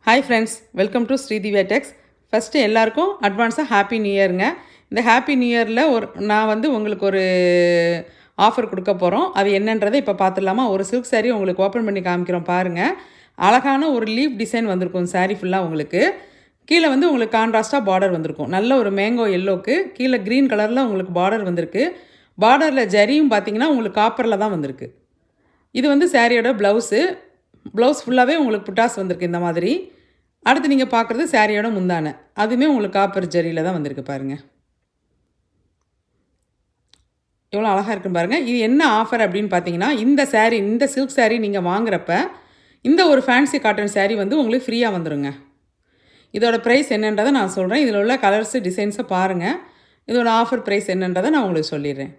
Hi friends, welcome to Sridivya techs. First எல்லாருக்கும் அட்வான்ஸாக happy new இயருங்க. இந்த ஹாப்பி நியூ இயரில் நான் உங்களுக்கு ஒரு ஆஃபர் கொடுக்க போகிறோம். அது என்னன்றதை இப்போ பார்த்துடலாமா? ஒரு சில்க் சாரீ உங்களுக்கு ஓப்பன் பண்ணி காமிக்கிறோம் பாருங்கள். அழகான ஒரு லீஃப் டிசைன் வந்திருக்கும் சாரீ ஃபுல்லாக உங்களுக்கு. கீழே உங்களுக்கு கான்ட்ராஸ்ட்டாக பார்டர் வந்திருக்கும். நல்ல ஒரு மேங்கோ எல்லோக்கு கீழே க்ரீன் கலரில் உங்களுக்கு பார்டர் வந்திருக்கு. பார்டரில் ஜரியும் பார்த்தீங்கன்னா உங்களுக்கு காப்பரில் தான் வந்திருக்கு. இது சாரியோட ப்ளவுஸ் ஃபுல்லாகவே உங்களுக்கு புட்டாஸ் வந்திருக்கு இந்த மாதிரி. அடுத்து நீங்கள் பார்க்குறது சாரியோட முந்தானை. அதுவுமே உங்களுக்கு காப்பர் ஜரியில் தான் வந்திருக்கு பாருங்கள். எவ்வளோ அழகாக இருக்குன்னு பாருங்கள். இது என்ன ஆஃபர் அப்படின்னு பார்த்தீங்கன்னா, இந்த சில்க் சாரீ நீங்கள் வாங்குறப்ப இந்த ஒரு ஃபேன்சி காட்டன் சாரீ உங்களுக்கு ஃப்ரீயாக வந்துடுங்க. இதோட ப்ரைஸ் என்னன்றதை நான் சொல்கிறேன். இதில் உள்ள கலர்ஸு டிசைன்ஸை பாருங்கள். இதோட ஆஃபர் ப்ரைஸ் என்னன்றதை நான் உங்களுக்கு சொல்லிடுறேன்.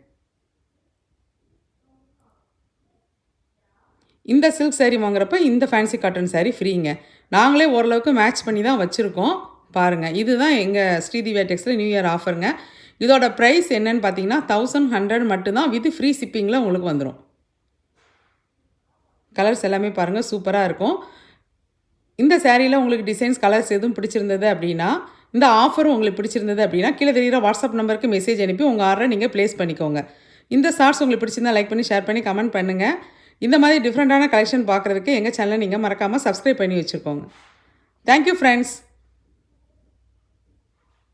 இந்த சில்க் சாரீ வாங்குறப்ப இந்த ஃபேன்சி காட்டன் சாரீ ஃப்ரீங்க. நாங்களே ஓரளவுக்கு மேட்ச் பண்ணி தான் வச்சுருக்கோம் பாருங்கள். இதுதான் எங்கள் ஸ்ரீதிவ்யா டெக்ஸில் நியூ இயர் ஆஃபருங்க. இதோட ப்ரைஸ் என்னன்னு பார்த்தீங்கன்னா 1100 மட்டும்தான். வித் ஃப்ரீ ஷிப்பிங்கில் உங்களுக்கு வந்துடும். கலர்ஸ் எல்லாமே பாருங்கள், சூப்பராக இருக்கும். இந்த சாரியில் உங்களுக்கு டிசைன்ஸ் கலர்ஸ் எதுவும் பிடிச்சிருந்தது அப்படின்னா, இந்த ஆஃபரும் உங்களுக்கு பிடிச்சிருந்தது அப்படின்னா, கீழே தெரிகிற வாட்ஸ்அப் நம்பருக்கு மெசேஜ் அனுப்பி உங்கள் ஆர்டரை நீங்கள் ப்ளேஸ் பண்ணிக்கோங்க. இந்த ஷார்ட்ஸ் உங்களுக்கு பிடிச்சிருந்தா லைக் பண்ணி ஷேர் பண்ணி கமெண்ட் பண்ணுங்கள். இந்த மாதிரி டிஃப்ரெண்ட்டான கலெக்ஷன் பார்க்குறதுக்கு எங்கள் சேனலை நீங்கள் மறக்காமல் சப்ஸ்கிரைப் பண்ணி வச்சுக்கோங்க. Thank you friends.